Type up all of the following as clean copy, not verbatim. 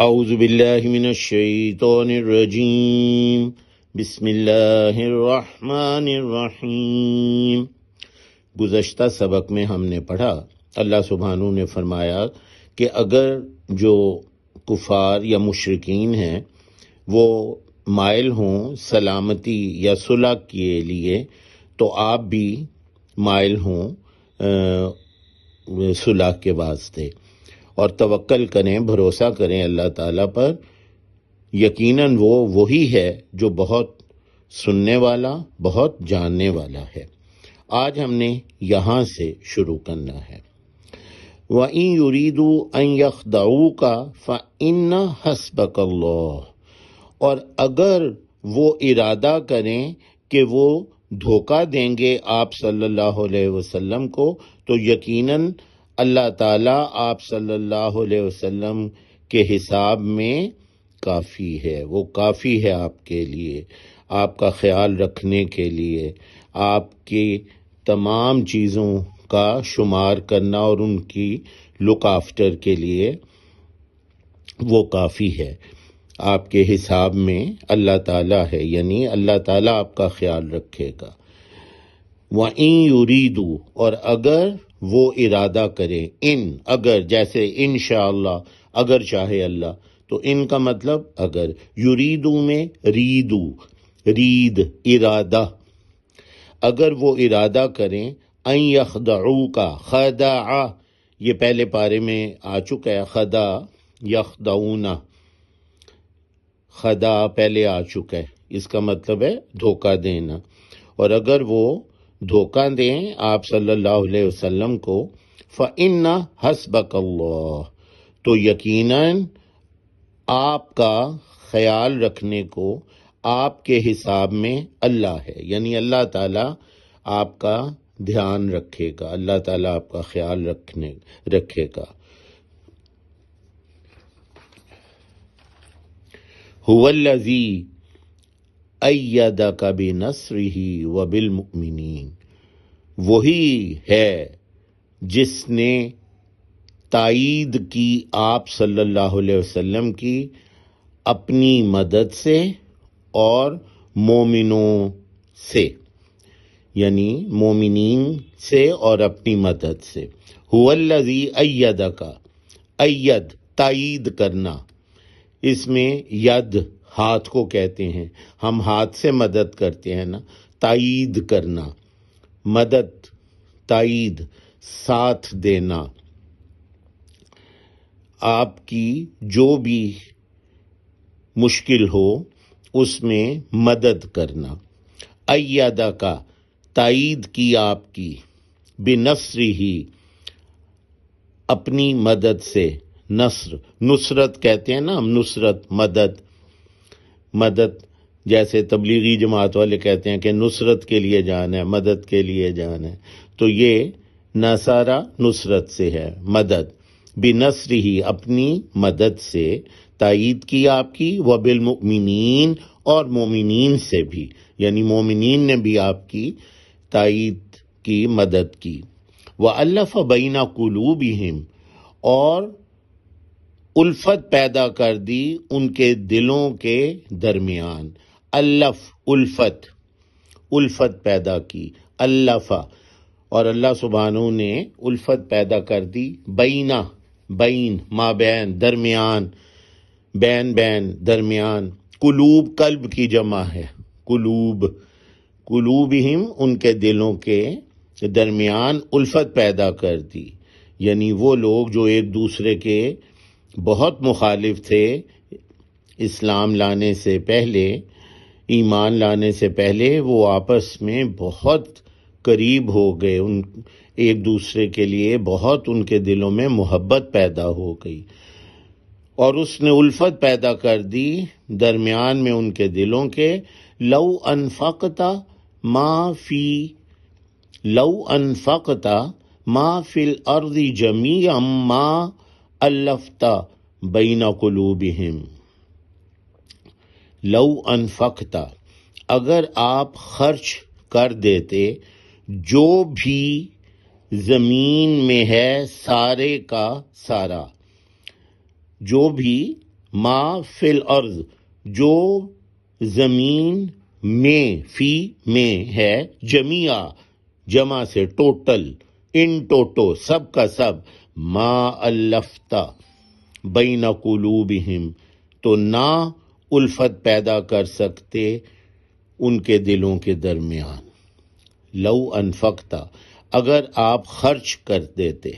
اعوذ باللہ من الشیطان الرجیم، بسم اللہ الرحمن الرحیم۔ گزشتہ سبق میں ہم نے پڑھا، اللہ سبحانہ نے فرمایا کہ اگر جو کفار یا مشرکین ہیں وہ مائل ہوں سلامتی یا صلح کے لیے تو آپ بھی مائل ہوں صلح کے واسطے، اور توکل کریں، بھروسہ کریں اللہ تعالیٰ پر۔ یقیناً وہ وہی ہے جو بہت سننے والا، بہت جاننے والا ہے۔ آج ہم نے یہاں سے شروع کرنا ہے۔ وَإِن يُرِيدُوا أَن يَخْدَعُوكَ فَإِنَّ حَسْبَكَ اللَّهُ، اور اگر وہ ارادہ کریں کہ وہ دھوکہ دیں گے آپ صلی اللہ علیہ وسلم کو، تو یقیناً اللہ تعالیٰ آپ صلی اللہ علیہ وسلم کے حساب میں کافی ہے، وہ کافی ہے آپ کے لیے، آپ کا خیال رکھنے کے لیے، آپ کی تمام چیزوں کا شمار کرنا اور ان کی لک آفٹر کے لیے وہ کافی ہے۔ آپ کے حساب میں اللہ تعالیٰ ہے، یعنی اللہ تعالیٰ آپ کا خیال رکھے گا۔ وَإِن يُرِيدُوا، اور اگر وہ ارادہ کریں، اگر جیسے انشاءاللہ، اگر چاہے اللہ، تو ان کا مطلب اگر، یریدو میں رید ارادہ، اگر وہ ارادہ کریں، ان یخدعوک، خدع یہ پہلے پارے میں آ چکا ہے، خدع یخدعون، خدع پہلے آ چکا ہے، اس کا مطلب ہے دھوکہ دینا۔ اور اگر وہ دھوکہ دیں آپ صلی اللہ علیہ وسلم کو، فَإِنَّ حَسْبَكَ اللَّهُ، تو یقیناً آپ کا خیال رکھنے کو آپ کے حساب میں اللہ ہے، یعنی اللہ تعالیٰ آپ کا دھیان رکھے گا، اللہ تعالیٰ آپ کا خیال رکھے گا۔ هُوَ الَّذِي أَيَّدَكَ بِنَصْرِهِ وَبِالْمُؤْمِنِينَ، وہی ہے جس نے تائید کی آپ صلی اللہ علیہ وسلم کی اپنی مدد سے اور مومنوں سے، یعنی مومنین سے اور اپنی مدد سے۔ هُوَ الَّذِي أَيَّدَكَ، اید تائید کرنا، اس میں ید ہاتھ کو کہتے ہیں، ہم ہاتھ سے مدد کرتے ہیں نا، تائید کرنا، مدد، تائید، ساتھ دینا، آپ کی جو بھی مشکل ہو اس میں مدد کرنا۔ ایدہ کا تائید کی آپ کی، بنصرہ اپنی مدد سے، نصر نصرت کہتے ہیں نا ہم، نصرت مدد جیسے تبلیغی جماعت والے کہتے ہیں کہ نصرت کے لیے جانا ہے، مدد کے لیے جانا ہے، تو یہ نصارہ نصرت سے ہے، مدد، بنصرہ اپنی مدد سے تائید کی آپ کی، وبالمؤمنین اور مومنین سے بھی، یعنی مومنین نے بھی آپ کی تائید کی، مدد کی۔ وَأَلَّفَ بَيْنَ قُلُوبِهِمْ، اور الفت پیدا کر دی ان کے دلوں کے درمیان، الفت پیدا کی، الفا، اور اللہ سبحانہ نے الفت پیدا کر دی، بین مابین، درمیان، بین درمیان، قلوب قلب کی جمع ہے، قلوبہم ان کے دلوں کے درمیان الفت پیدا کر دی، یعنی وہ لوگ جو ایک دوسرے کے بہت مخالف تھے اسلام لانے سے پہلے، ایمان لانے سے پہلے، وہ آپس میں بہت قریب ہو گئے، ایک دوسرے کے لیے بہت ان کے دلوں میں محبت پیدا ہو گئی، اور اس نے الفت پیدا کر دی درمیان میں ان کے دلوں کے۔ لو انفقت ما فی الارض جمیعا ما الفت بین قلوبہم، لو انفقت، اگر آپ خرچ کر دیتے جو بھی زمین میں ہے، سارے کا سارا، جو بھی ما فی الارض جو زمین میں، فی میں ہے، جمیع جمع سے ٹوٹل، ان ٹوٹو سب کا سب، ما الفتا بین قلوبہم تو نہ الفت پیدا کر سکتے ان کے دلوں کے درمیان. لو انفقتا اگر آپ خرچ کر دیتے،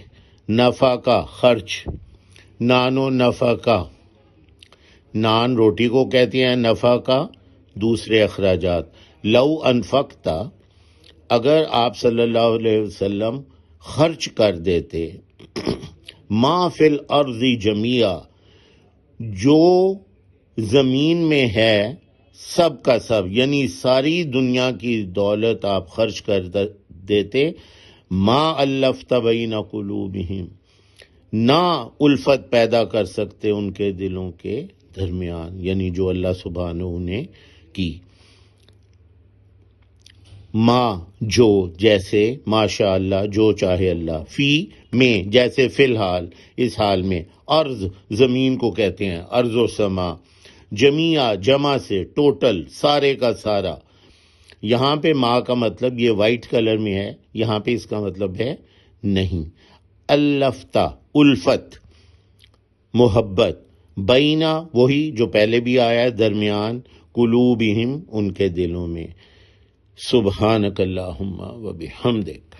نفع کا خرچ، نانو نفع کا، نان روٹی کو کہتے ہیں، نفع کا دوسرے اخراجات. لو انفقتا اگر آپ صلی اللہ علیہ وسلم خرچ کر دیتے، ما فی الارض جمیع جو زمین میں ہے سب کا سب، یعنی ساری دنیا کی دولت آپ خرچ کر دیتے، ما الفت بین قلوبہم نہ الفت پیدا کر سکتے ان کے دلوں کے درمیان، یعنی جو اللہ سبحانہ نے کی. ما جو جیسے، ماشاء اللہ جو چاہے اللہ، فی میں جیسے فی الحال اس حال میں، ارض زمین کو کہتے ہیں، ارض و سما، جمیع جمع سے ٹوٹل سارے کا سارا. یہاں پہ ما کا مطلب یہ وائٹ کلر میں ہے، یہاں پہ اس کا مطلب ہے نہیں. الفتا الفت محبت، بینا وہی جو پہلے بھی آیا ہے درمیان، قلوبہم ان کے دلوں میں. سبحانک اللہم و بحمدک.